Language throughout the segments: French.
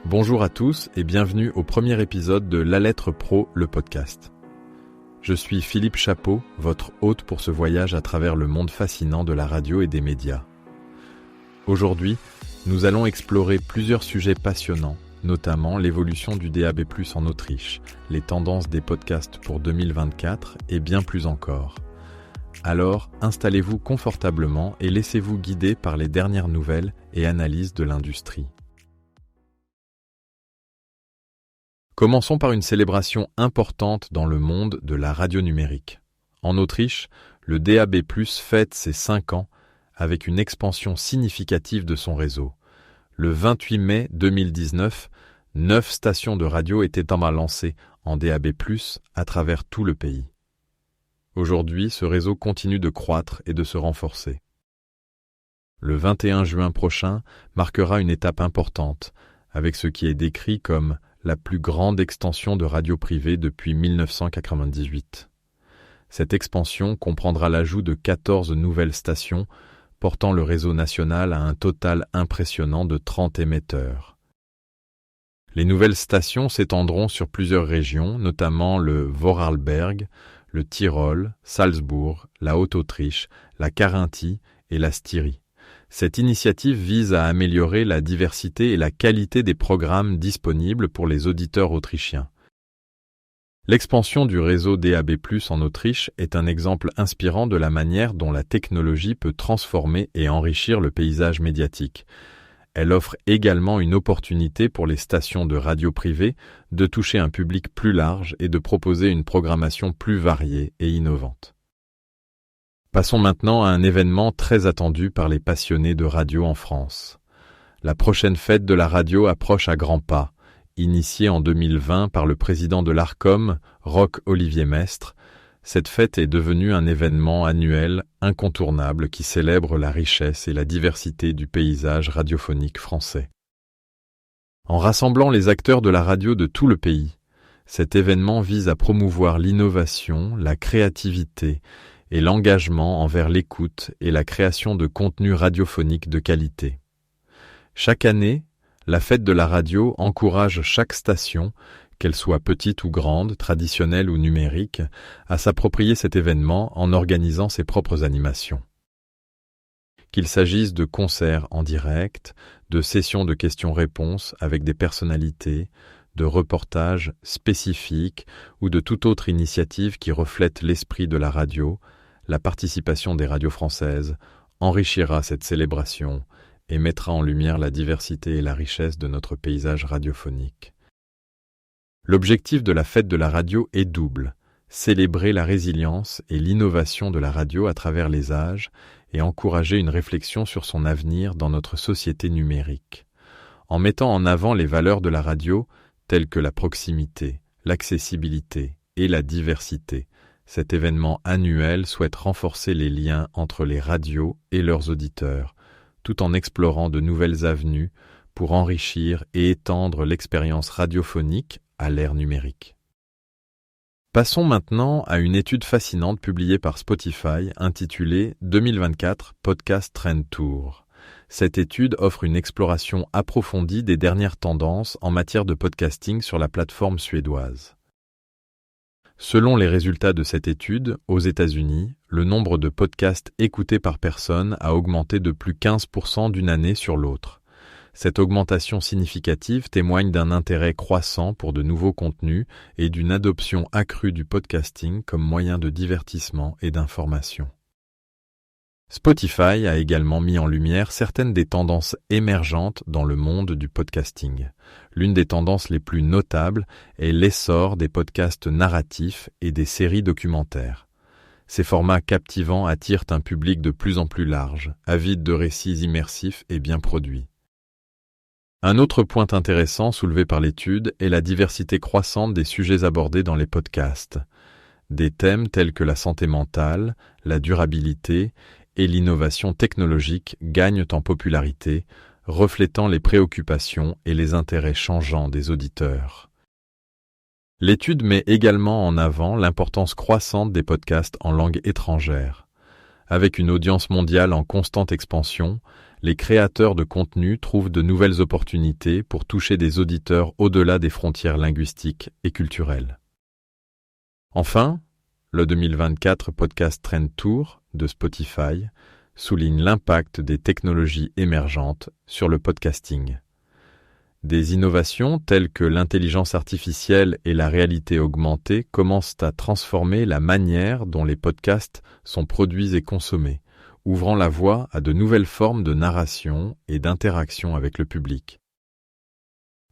Bonjour à tous et bienvenue au premier épisode de La Lettre Pro, le podcast. Je suis Philippe Chapeau, votre hôte pour ce voyage à travers le monde fascinant de la radio et des médias. Aujourd'hui, nous allons explorer plusieurs sujets passionnants, notamment l'évolution du DAB+ en Autriche, les tendances des podcasts pour 2024 et bien plus encore. Alors, installez-vous confortablement et laissez-vous guider par les dernières nouvelles et analyses de l'industrie. Commençons par une célébration importante dans le monde de la radio numérique. En Autriche, le DAB+ fête ses 5 ans avec une expansion significative de son réseau. Le 28 mai 2019, 9 stations de radio étaient lancées en DAB+, à travers tout le pays. Aujourd'hui, ce réseau continue de croître et de se renforcer. Le 21 juin prochain marquera une étape importante, avec ce qui est décrit comme la plus grande extension de radio privée depuis 1998. Cette expansion comprendra l'ajout de 14 nouvelles stations, portant le réseau national à un total impressionnant de 30 émetteurs. Les nouvelles stations s'étendront sur plusieurs régions, notamment le Vorarlberg, le Tyrol, Salzbourg, la Haute-Autriche, la Carinthie et la Styrie. Cette initiative vise à améliorer la diversité et la qualité des programmes disponibles pour les auditeurs autrichiens. L'expansion du réseau DAB+ en Autriche est un exemple inspirant de la manière dont la technologie peut transformer et enrichir le paysage médiatique. Elle offre également une opportunité pour les stations de radio privées de toucher un public plus large et de proposer une programmation plus variée et innovante. Passons maintenant à un événement très attendu par les passionnés de radio en France. La prochaine fête de la radio approche à grands pas. Initiée en 2020 par le président de l'Arcom, Roch-Olivier Mestre, cette fête est devenue un événement annuel incontournable qui célèbre la richesse et la diversité du paysage radiophonique français. En rassemblant les acteurs de la radio de tout le pays, cet événement vise à promouvoir l'innovation, la créativité et l'engagement envers l'écoute et la création de contenus radiophoniques de qualité. Chaque année, la fête de la radio encourage chaque station, qu'elle soit petite ou grande, traditionnelle ou numérique, à s'approprier cet événement en organisant ses propres animations. Qu'il s'agisse de concerts en direct, de sessions de questions-réponses avec des personnalités, de reportages spécifiques ou de toute autre initiative qui reflète l'esprit de la radio, la participation des radios françaises enrichira cette célébration et mettra en lumière la diversité et la richesse de notre paysage radiophonique. L'objectif de la fête de la radio est double, célébrer la résilience et l'innovation de la radio à travers les âges et encourager une réflexion sur son avenir dans notre société numérique. En mettant en avant les valeurs de la radio, telles que la proximité, l'accessibilité et la diversité, cet événement annuel souhaite renforcer les liens entre les radios et leurs auditeurs, tout en explorant de nouvelles avenues pour enrichir et étendre l'expérience radiophonique à l'ère numérique. Passons maintenant à une étude fascinante publiée par Spotify intitulée 2024 Podcast Trend Tour. Cette étude offre une exploration approfondie des dernières tendances en matière de podcasting sur la plateforme suédoise. Selon les résultats de cette étude, aux États-Unis, le nombre de podcasts écoutés par personne a augmenté de plus 15% d'une année sur l'autre. Cette augmentation significative témoigne d'un intérêt croissant pour de nouveaux contenus et d'une adoption accrue du podcasting comme moyen de divertissement et d'information. Spotify a également mis en lumière certaines des tendances émergentes dans le monde du podcasting. L'une des tendances les plus notables est l'essor des podcasts narratifs et des séries documentaires. Ces formats captivants attirent un public de plus en plus large, avide de récits immersifs et bien produits. Un autre point intéressant soulevé par l'étude est la diversité croissante des sujets abordés dans les podcasts. Des thèmes tels que la santé mentale, la durabilité et l'innovation technologique gagnent en popularité, reflétant les préoccupations et les intérêts changeants des auditeurs. L'étude met également en avant l'importance croissante des podcasts en langue étrangère. Avec une audience mondiale en constante expansion, les créateurs de contenu trouvent de nouvelles opportunités pour toucher des auditeurs au-delà des frontières linguistiques et culturelles. Enfin, le 2024 Podcast Trend Tour de Spotify souligne l'impact des technologies émergentes sur le podcasting. Des innovations telles que l'intelligence artificielle et la réalité augmentée commencent à transformer la manière dont les podcasts sont produits et consommés, ouvrant la voie à de nouvelles formes de narration et d'interaction avec le public.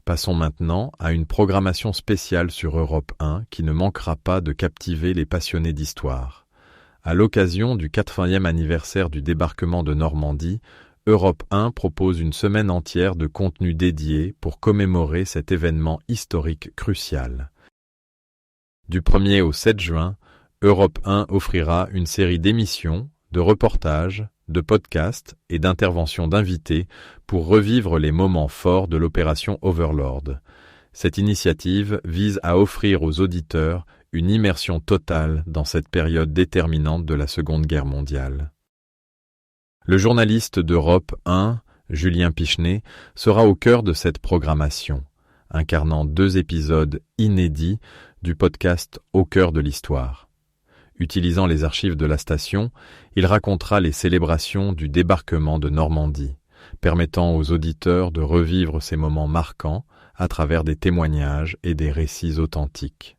Passons maintenant à une programmation spéciale sur Europe 1 qui ne manquera pas de captiver les passionnés d'histoire. À l'occasion du 80e anniversaire du débarquement de Normandie, Europe 1 propose une semaine entière de contenu dédié pour commémorer cet événement historique crucial. Du 1er au 7 juin, Europe 1 offrira une série d'émissions, de reportages, de podcasts et d'interventions d'invités pour revivre les moments forts de l'opération Overlord. Cette initiative vise à offrir aux auditeurs une immersion totale dans cette période déterminante de la Seconde Guerre mondiale. Le journaliste d'Europe 1, Julien Pichenet, sera au cœur de cette programmation, incarnant 2 épisodes inédits du podcast Au cœur de l'histoire. Utilisant les archives de la station, il racontera les célébrations du débarquement de Normandie, permettant aux auditeurs de revivre ces moments marquants à travers des témoignages et des récits authentiques.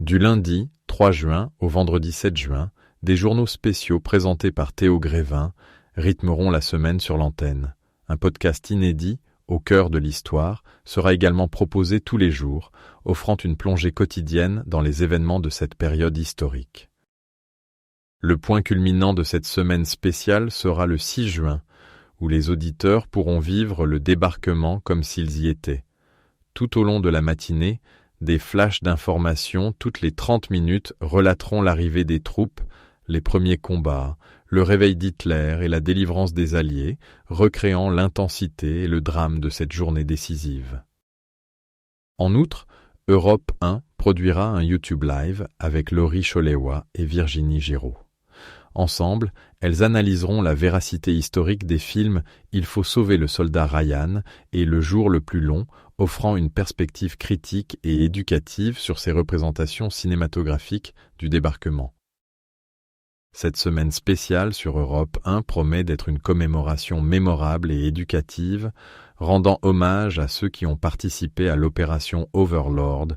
Du lundi 3 juin au vendredi 7 juin, des journaux spéciaux présentés par Théo Grévin rythmeront la semaine sur l'antenne. Un podcast inédit, Au cœur de l'histoire, sera également proposé tous les jours, offrant une plongée quotidienne dans les événements de cette période historique. Le point culminant de cette semaine spéciale sera le 6 juin, où les auditeurs pourront vivre le débarquement comme s'ils y étaient. Tout au long de la matinée, des flashs d'informations toutes les 30 minutes relateront l'arrivée des troupes, les premiers combats, le réveil d'Hitler et la délivrance des Alliés, recréant l'intensité et le drame de cette journée décisive. En outre, Europe 1 produira un YouTube Live avec Laurie Choléwa et Virginie Giraud. Ensemble, elles analyseront la véracité historique des films Il faut sauver le soldat Ryan et Le jour le plus long, offrant une perspective critique et éducative sur ces représentations cinématographiques du débarquement. Cette semaine spéciale sur Europe 1 promet d'être une commémoration mémorable et éducative, rendant hommage à ceux qui ont participé à l'opération Overlord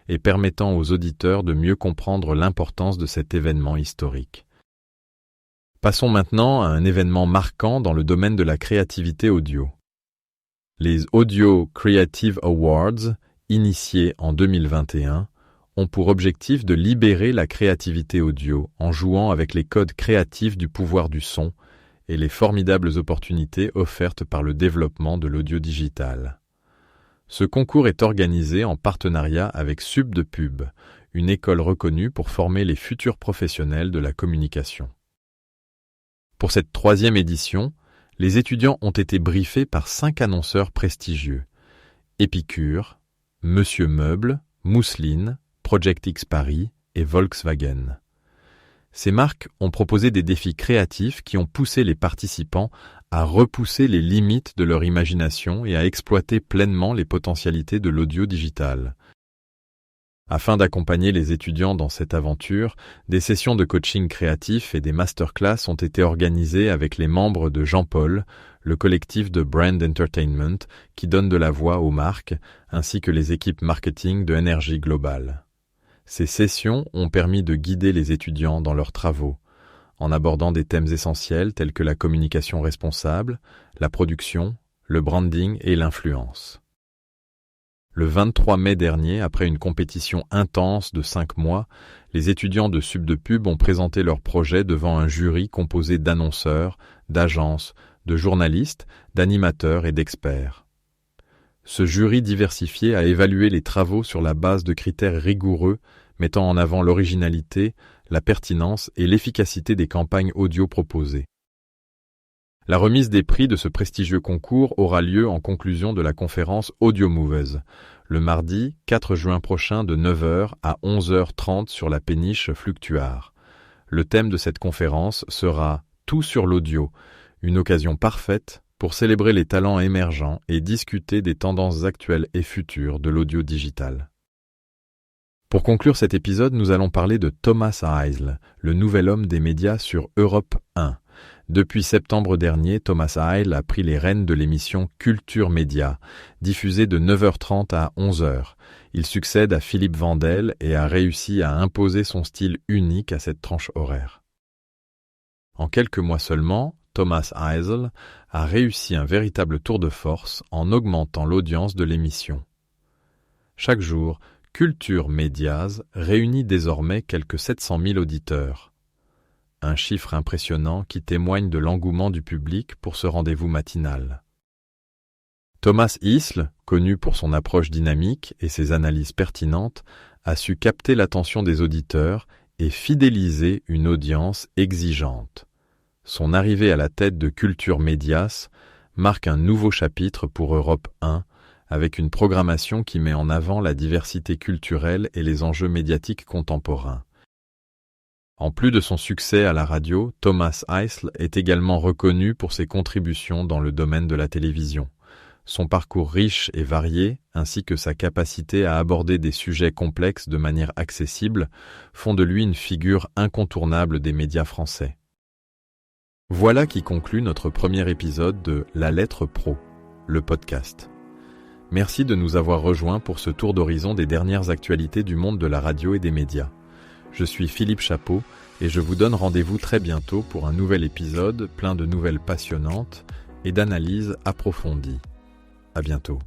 et permettant aux auditeurs de mieux comprendre l'importance de cet événement historique. Passons maintenant à un événement marquant dans le domaine de la créativité audio. Les Audio Creative Awards, initiés en 2021, ont pour objectif de libérer la créativité audio en jouant avec les codes créatifs du pouvoir du son et les formidables opportunités offertes par le développement de l'audio digital. Ce concours est organisé en partenariat avec Sub de Pub, une école reconnue pour former les futurs professionnels de la communication. Pour cette 3e édition, les étudiants ont été briefés par 5 annonceurs prestigieux: Épicure, Monsieur Meuble, Mousseline, Project X Paris et Volkswagen. Ces marques ont proposé des défis créatifs qui ont poussé les participants à repousser les limites de leur imagination et à exploiter pleinement les potentialités de l'audio digital. Afin d'accompagner les étudiants dans cette aventure, des sessions de coaching créatif et des masterclass ont été organisées avec les membres de Jean-Paul, le collectif de Brand Entertainment qui donne de la voix aux marques, ainsi que les équipes marketing de Énergie Globale. Ces sessions ont permis de guider les étudiants dans leurs travaux, en abordant des thèmes essentiels tels que la communication responsable, la production, le branding et l'influence. Le 23 mai dernier, après une compétition intense de 5 mois, les étudiants de Sub de Pub ont présenté leur projet devant un jury composé d'annonceurs, d'agences, de journalistes, d'animateurs et d'experts. Ce jury diversifié a évalué les travaux sur la base de critères rigoureux mettant en avant l'originalité, la pertinence et l'efficacité des campagnes audio proposées. La remise des prix de ce prestigieux concours aura lieu en conclusion de la conférence Audio Movers, le mardi 4 juin prochain de 9h à 11h30 sur la péniche Fluctuar. Le thème de cette conférence sera « Tout sur l'audio », Une occasion parfaite pour célébrer les talents émergents et discuter des tendances actuelles et futures de l'audio digital. Pour conclure cet épisode, nous allons parler de Thomas Heisel, le nouvel homme des médias sur Europe 1. Depuis septembre dernier, Thomas Heisel a pris les rênes de l'émission Culture Média, diffusée de 9h30 à 11h. Il succède à Philippe Vandel et a réussi à imposer son style unique à cette tranche horaire. En quelques mois seulement, Thomas Heisel a réussi un véritable tour de force en augmentant l'audience de l'émission. Chaque jour, Culture Médias réunit désormais quelques 700 000 auditeurs. Un chiffre impressionnant qui témoigne de l'engouement du public pour ce rendez-vous matinal. Thomas Heisel, connu pour son approche dynamique et ses analyses pertinentes, a su capter l'attention des auditeurs et fidéliser une audience exigeante. Son arrivée à la tête de Culture Médias marque un nouveau chapitre pour Europe 1, avec une programmation qui met en avant la diversité culturelle et les enjeux médiatiques contemporains. En plus de son succès à la radio, Thomas Heisel est également reconnu pour ses contributions dans le domaine de la télévision. Son parcours riche et varié, ainsi que sa capacité à aborder des sujets complexes de manière accessible, font de lui une figure incontournable des médias français. Voilà qui conclut notre premier épisode de La Lettre Pro, le podcast. Merci de nous avoir rejoints pour ce tour d'horizon des dernières actualités du monde de la radio et des médias. Je suis Philippe Chapeau et je vous donne rendez-vous très bientôt pour un nouvel épisode plein de nouvelles passionnantes et d'analyses approfondies. À bientôt.